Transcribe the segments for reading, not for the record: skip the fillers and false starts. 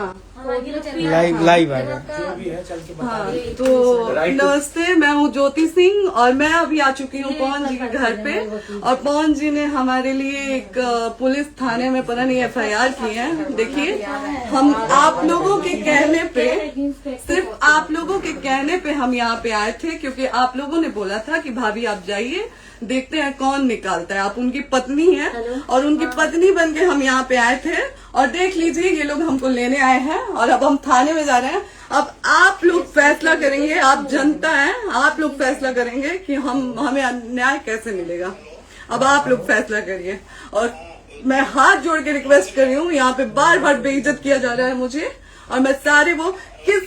हाँ लाइव है। हाँ, तो नमस्ते, मैं हूँ ज्योति सिंह और मैं अभी आ चुकी हूँ पवन जी के घर पे। और पवन जी ने हमारे लिए एक पुलिस थाने में पता नहीं FIR की है। देखिए, हम आप लोगों के कहने पे, सिर्फ आप लोगों के कहने पे हम यहाँ पे आए थे, क्योंकि आप लोगों ने बोला था कि भाभी आप जाइए, देखते हैं कौन निकालता है। आप उनकी पत्नी हैं और उनकी पत्नी बन के हम यहाँ पे आए थे। और देख लीजिए, ये लोग हमको लेने आए हैं और अब हम थाने में जा रहे हैं। अब आप लोग फैसला करेंगे, आप जनता हैं, आप लोग फैसला करेंगे कि हमें न्याय कैसे मिलेगा। अब आप लोग फैसला करिए। और मैं हाथ जोड़ के रिक्वेस्ट कर रही हूँ, यहाँ पे बार बार बेइज्जत किया जा रहा है मुझे। और मैं सारे वो किस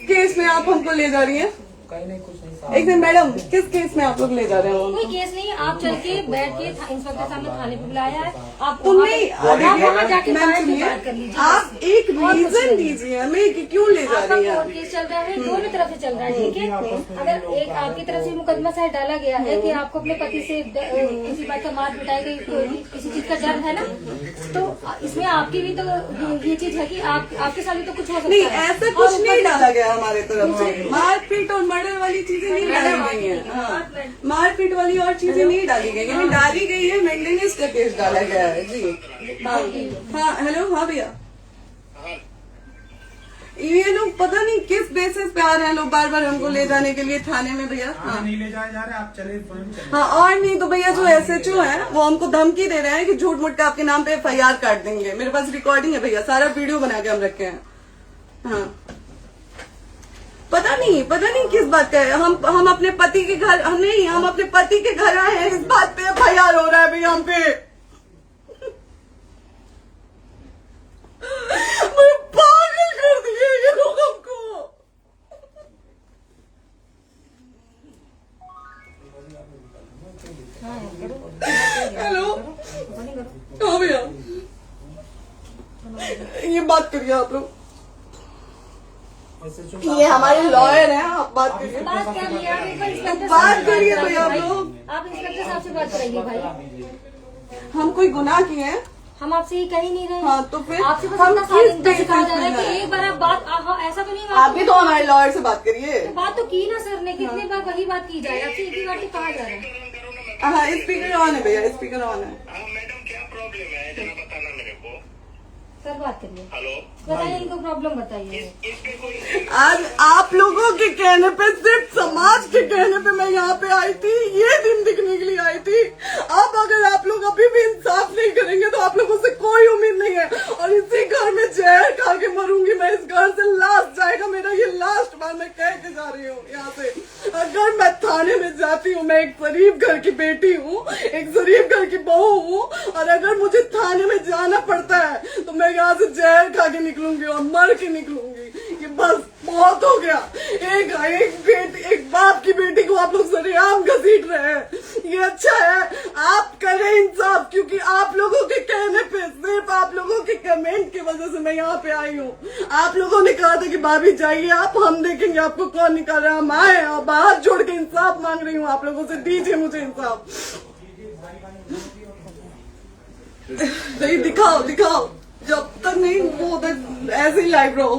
केस में आप हमको ले जा रही हैं? एक दिन मैडम, किस केस में आप लोग ले जा रहे हो? कोई केस नहीं, आप चल के बैठ के इंस्पेक्टर साहब ने थाने पे बुलाया है। आप वहाँ जाके बात कर लीजिए। आप एक रीजन दीजिए हमें कि क्यों ले जा रही है। कोर्ट केस चल रहा है, दोनों तरफ से चल रहा है, ठीक है। अगर एक आपकी तरफ से मुकदमा शायद डाला गया है कि आपको अपने पति से किसी बात का मार पिटाई गई, किसी चीज का डर है ना, तो इसमें आपकी भी तो ये चीज है कि आपके साथ भी तो कुछ हो सकता है। नहीं, ऐसा कुछ नहीं डाला गया हमारे तरफ से। मारपीट और मर्डर वाली चीजें नहीं डाली गई है। हाँ, मारपीट वाली और चीजें नहीं डाली गई है। डाली गई है मेंटेनेंस का केस डाला गया है जी। हाँ हेलो, हाँ भैया, ये लोग पता नहीं किस बेसिस पे आ रहे हैं लोग बार बार हमको ले जाने के लिए थाने में। भैया हाँ, नहीं ले जाए जा रहे, आप चले। हाँ, और नहीं तो भैया जो SHO है वो हमको धमकी दे रहे हैं कि झूठ मूठ के आपके नाम पे FIR काट देंगे। मेरे पास रिकॉर्डिंग है भैया, सारा वीडियो बना के हम रखे हैं। हाँ, पता नहीं किस बात का है। हम अपने पति के घर, हम अपने पति के घर आए हैं, इस बात पे FIR हो रहा है भैया हम पे। पागल कर दिए ये लोग हमको। हेलो, हाँ भैया, ये बात करिए आप लोग। ये हमारे लॉयर हैं, आप बात करिए। बात करिए भैया आप लोग। आप इंस्पेक्टर साहब से बात करेंगे भाई। हम कोई गुनाह किए हैं? हम आपसे ये कह ही नहीं रहे। हाँ, तो फिर आपसे बस हम इतना किस सिखाया जा रहा है कि एक बार आप बात ऐसा तो नहीं। आप भी तो हमारे लॉयर से बात करिए। तो बात तो की ना सर ने, कितनी बार वही बात की जाए, आपसे एक ही बार तो कहा जा रहा है। हाँ, स्पीकर ऑन है भैया, स्पीकर ऑन है। मैडम क्या प्रॉब्लम है जरा बताना मेरे को। सर बात करिए। हेलो, बताइए, इनको प्रॉब्लम बताइए। इसके कोई आज आप लोगों के कहने पे, सिर्फ समाज के कहने पे मैं यहाँ पे आई थी, ये दिन दिखने के लिए आई थी। अब अगर आप लोग अभी भी इंसाफ नहीं करेंगे तो आप लोगों से कोई उम्मीद नहीं है। और इसी घर में जहर खा के मरूंगी मैं। इस घर से लास्ट जाएगा मेरा, ये लास्ट बार मैं कह के जा रही हूँ यहाँ से। अगर मैं थाने में जाती हूँ, मैं एक शरीफ घर की बेटी हूँ, एक शरीफ घर की बहू हूँ, और अगर मुझे थाने में जाना पड़ता है तो मैं यहाँ से जहर खा के निकलूंगी और मर के निकलूंगी। ये बस बहुत हो गया। एक बाप की बेटी को आप लोग सरेआम घसीट रहे हैं। ये अच्छा है, आप करें इंसाफ, क्योंकि आप लोगों के कहने पे, सिर्फ आप लोगों के कमेंट की वजह से मैं यहाँ पे आई हूँ। आप लोगों ने कहा था कि भाभी जाइए आप, हम देखेंगे आपको कौन निकाल रहा है। हम आए और हाथ जोड़ के इंसाफ मांग रही हूँ आप लोगों से, दीजिए मुझे इंसाफ। नहीं, दिखाओ, जब तक नहीं वो ऐसे ही लाइव रहो।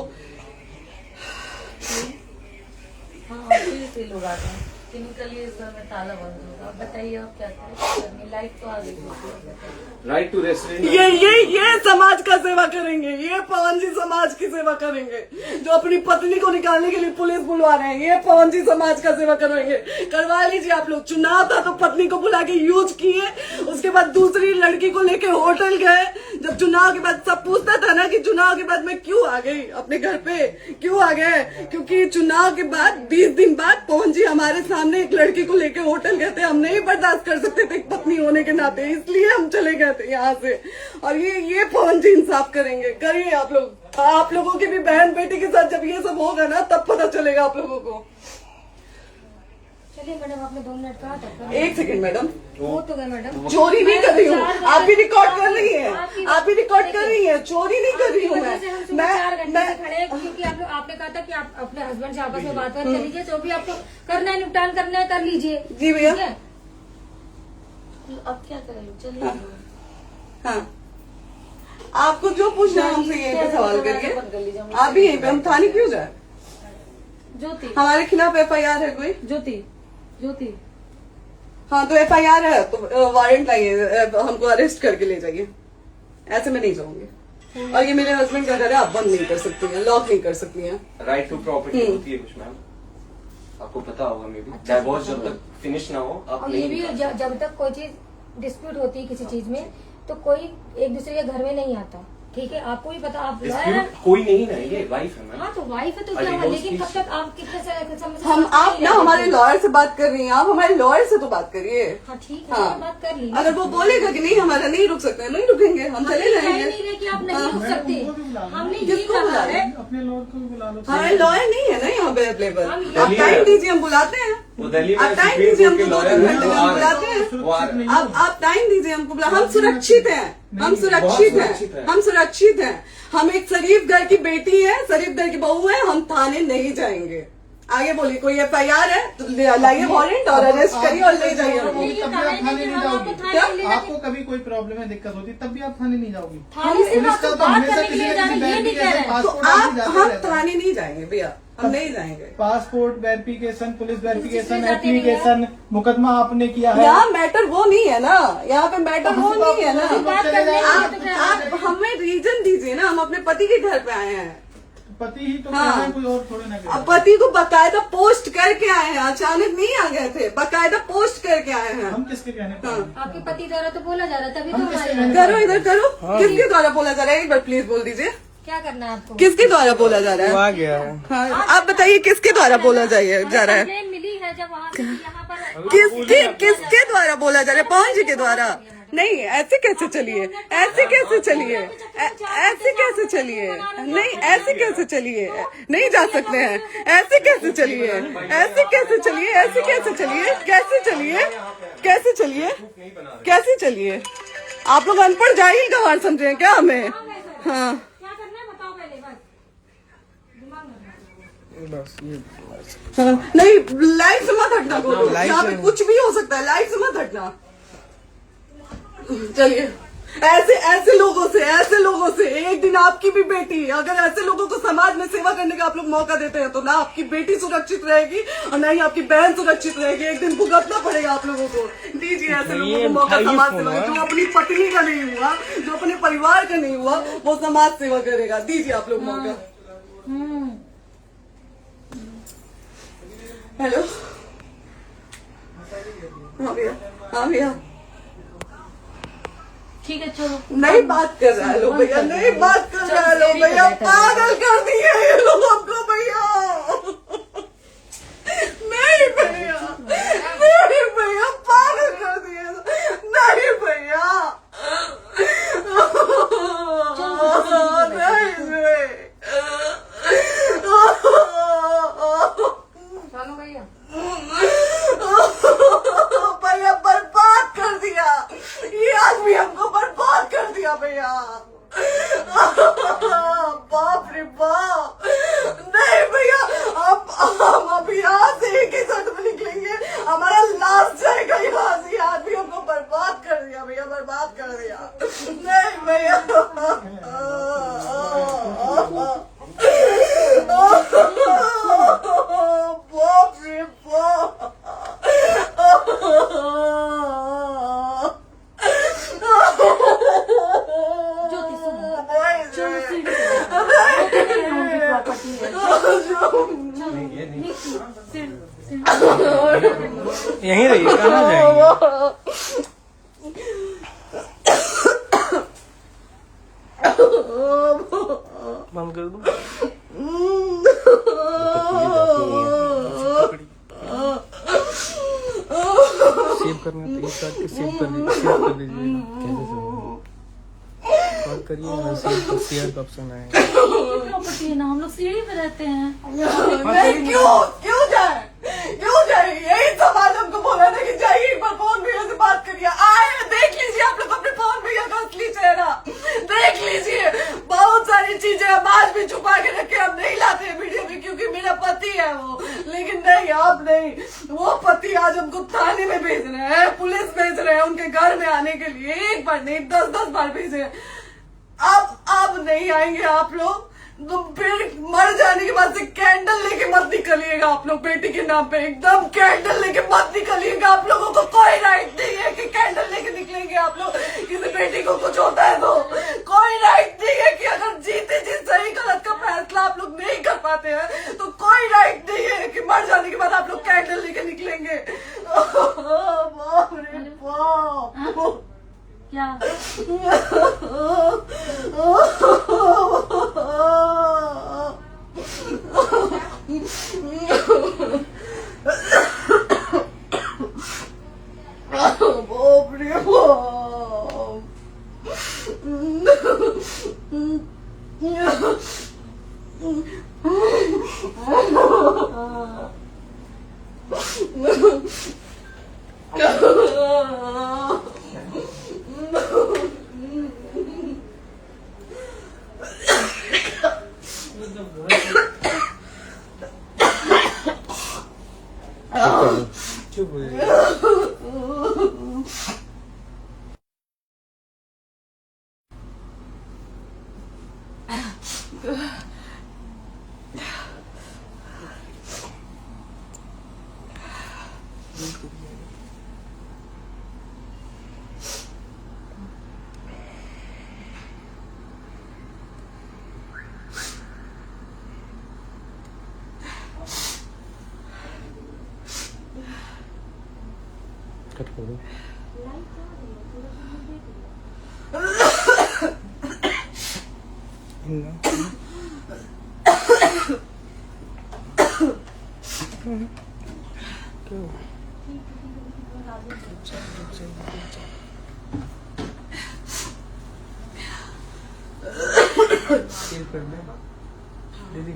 हाँ, फिर लोग आ गए। केमिकली इस घर में ताला बंद होगा। बताइए आप क्या करें? लाइट तो आ गई। Right to restaurant. ये समाज का सेवा करेंगे, ये पवन जी समाज की सेवा करेंगे। जो अपनी पत्नी को निकालने के लिए पुलिस बुलवा रहे हैं, ये पवन जी समाज का सेवा करेंगे। करवा लीजिए आप लोग। चुनाव था तो पत्नी को बुला के यूज किए, उसके बाद दूसरी लड़की को लेके होटल गए। जब चुनाव के बाद सब पूछता था ना कि चुनाव के बाद मैं क्यों आ गई अपने घर पे, क्यों आ गए, क्योंकि चुनाव के बाद 20 दिन बाद पवन जी हमारे सामने एक लड़की को लेके होटल गए थे। हम नहीं बर्दाश्त कर सकते थे एक पत्नी होने के नाते, इसलिए हम चले गए थे यहाँ से। और ये पवन जी इंसाफ करेंगे। करिए आप लोग। आप लोगों की भी बहन बेटी के साथ जब ये सब होगा ना, तब पता चलेगा आप लोगों को। चलिए मैडम, आपने 2 मिनट कहा था। 1 सेकंड मैडम, वो तो गए मैडम। चोरी नहीं कर रही हूँ, आप भी रिकॉर्ड कर रही हैं, आप भी रिकॉर्ड कर रही हैं। चोरी नहीं कर रही हूँ मैं 4 घंटे से खड़े हैं, क्योंकि आपने कहा था कि आप अपने हस्बैंड से आपस में बात कर लीजिए, जो भी आपको करना है, निपटान करना है, कर लीजिए। जी भैया। अब क्या करें? चलिए। हाँ, आपको जो पूछना है हमसे यहीं पे सवाल करिए। आप भी यहीं पे, हम थाने क्यों जाए? ज्योति, हमारे खिलाफ FIR है कोई? ज्योति हाँ तो FIR है तो वारंट लाइए, हमको अरेस्ट करके ले जाइए। ऐसे मैं नहीं जाऊंगी। और ये मेरे हस्बैंड का घर है, आप बंद नहीं कर सकती हैं, लॉक नहीं कर सकती हैं। राइट टू प्रॉपर्टी होती है कुछ मैम, आपको पता होगा मे बी। डाइवोर्स जब तक फिनिश ना हो आप और ये नहीं भी जब तक कोई चीज डिस्प्यूट होती है किसी चीज में तो कोई एक दूसरे के घर में नहीं आता, ठीक है? आपको भी पता, आप डिस्प्यूट कोई नहीं ना, ये वाइफ है मैम। हाँ तो वाइफ है तो क्या हुआ, लेकिन कब तक आप कितने समय से हम आप ना हमारे लॉयर से बात कर रही हैं, आप हमारे लॉयर से तो बात करिए। हाँ ठीक है, हाँ। मैंने बात कर ली। अगर वो बोलेगा कि नहीं हमारा नहीं रुक सकते, नहीं रुकेंगे, हम चले कह जाएंगे। नहीं रहे कि आप नहीं रुक सकते, हमने ये किसको कहा बुला है। अपने लॉयर को भी बुला लो। हमारे लॉयर नहीं है ना यहाँ पे अवेलेबल। हम आप टाइम दीजिए, हम बुलाते हैं। वो दिल्ली आप में टाइम सुप्रीम दीजिए कोर्ट के हमको, 2 लॉयर घंटे हैं, में वो हम आ बुलाते रहे हैं। हैं, वो आ रहे हैं। आप टाइम दीजिए हमको, हम सुरक्षित हैं, हम सुरक्षित हैं, हम सुरक्षित हैं। हम एक शरीफ घर की बेटी है, शरीफ घर की बहू है, हम थाने नहीं जाएंगे। आगे बोलिए, कोई FIR है तो लाइए वारंट और अरेस्ट करिए और ले जाइए हमको। तभी आप थाने नहीं जाओगी। क्या? आपको कभी कोई प्रॉब्लम है, दिक्कत होती तब भी आप थाने नहीं जाओगी। थाने से पुलिस आप का तो बात हमेशा करने के किसी लिए न जाना, किसी ये नहीं कह रहे हैं। तो पासपोर्ट आप जाते हम रहते हैं। थाने नहीं जाएंगे भैया, हम नहीं जाएंगे। पासपोर्ट वेरिफिकेशन, पुलिस वेरिफिकेशन, जाते नहीं है। एप्लीकेशन, मुकदमा आपने किया है। यहाँ मैटर वो नहीं है ना, यहाँ पे मैटर वो नहीं है ना। बात करने के लिए तो क्या आप हमें रीजन दीजिए ना, हम अपने पति के घर पे आए हैं। पति ही तो हाँ। कह रहे हैं, कोई और थोड़े ना कह रहे अब हैं। पति को बकायदा पोस्ट करके आए हैं, अचानक नहीं आ गए थे, बकायदा पोस्ट करके आए हैं। हम किसके कहने पर हाँ। हैं? आपके पति द्वारा तो बोला जा रहा है, तभी तो हम किसके हमारे कहने करो इधर करो, किसके द्वारा बोला जा रहा है? एक बार प्लीज बोल दीजिए, क्या करना है आपको? किसके द्वारा बोला जा रहा है? आ गया है। हाँ, आप बताइए किसके द्वारा बोला जा रहा है? कंप्लेन मिली है जब वहाँ से यहाँ पर किसके द्वारा बोला जा रहा है? पवन जी के द्वारा? नहीं, ऐसे कैसे चलिए, ऐसे कैसे चलिए, ऐसे कैसे चलिए, नहीं ऐसे कैसे चलिए, नहीं जा सकते हैं, ऐसे कैसे चलिए, ऐसे कैसे चलिए, ऐसे कैसे चलिए, कैसे चलिए, कैसे चलिए, कैसे चलिए? आप लोग अनपढ़ जाहिल गंवार समझे हैं क्या हमें? हाँ क्या करना है बताओ पहले, बस दिमाग में बस ये हाँ, नहीं लाइफ से मत हटना, बोलो लाइफ यहाँ पे से- कुछ भी हो सकता है, लाइफ से मत हटना। चलिए, ऐसे लोगों से एक दिन आपकी भी बेटी, अगर ऐसे लोगों को समाज में सेवा करने का आप लोग मौका देते हैं तो ना आपकी बेटी सुरक्षित रहेगी और ना ही आपकी बहन सुरक्षित रहेगी। एक दिन भुगतना पड़ेगा आप लोगों को। दीजिए ऐसे लोगों को मौका समाज सेवा का, जो अपनी पत्नी का नहीं हुआ, जो अपने परिवार का नहीं हुआ, वो समाज सेवा करेगा। दीजिए आप लोग मौका। हेलो, हाँ भैया, हाँ भैया, ठीक है चलो। नहीं बात कर रहा है लोग भैया, नहीं बात कर रहा है लोग भैया, पागल कर दिए ये लोग हमको भैया। नहीं भैया, नहीं भैया, पागल कर दिए, नहीं भैया, चलो भैया, भैया बर्बाद कर दिया ये आदमी, हमको बर्बाद कर दिया भैया। बाप रे बाप, नहीं भैया, हम अभी यहाँ से एक ही साथ में निकलेंगे, हमारा लास्ट जाएगा यहाँ से। ये आदमी हमको बर्बाद कर दिया भैया, बर्बाद कर दिया। नहीं भैया, बाप रे बाप, ज्योति सुनो, प्रॉपर्टी है, यहीं रहिए, कहाँ जाएंगे? बंद कर दूं? सेव करना तो एक काट के सेव कर दीजिए। बात करिए ना, सेव शेयर का ऑप्शन आएगा। प्रॉपर्टी है ना, हम लोग सीढ़ी पे रहते हैं। नहीं, क्यों जाए? यही समाज हमको बोला था कि जाइए एक बार पवन भैया से बात करिए। आए, देख लीजिए आप लोग अपने पवन भैया का असली चेहरा, देख लीजिए। बहुत सारी चीजें हम आज भी छुपा के रखे, हम नहीं लाते वीडियो में क्योंकि मेरा पति है वो, लेकिन नहीं, आप नहीं। वो पति आज हमको थाने में भेज रहे हैं, पुलिस भेज रहे हैं उनके घर में आने के लिए, एक बार नहीं 10-10 बार भेजे हैं। अब नहीं आएंगे आप लोग, तो फिर मर जाने के बाद से कैंडल लेके मत निकलिएगा आप लोग बेटी के नाम पे, एकदम कैंडल लेके मत निकलिएगा। आप लोगों को कोई राइट नहीं है कि कैंडल लेके निकलेंगे आप लोग। किसी बेटी को कुछ होता है तो कोई राइट नहीं है कि अगर जीते जी सही गलत का फैसला आप लोग नहीं कर पाते हैं तो कोई राइट नहीं है कि मर जाने के बाद आप लोग कैंडल लेके निकलेंगे। बाप रे बाप। क्या बाप रे चुप हो जाइए। कट कर दो। सील कर दे दीदी।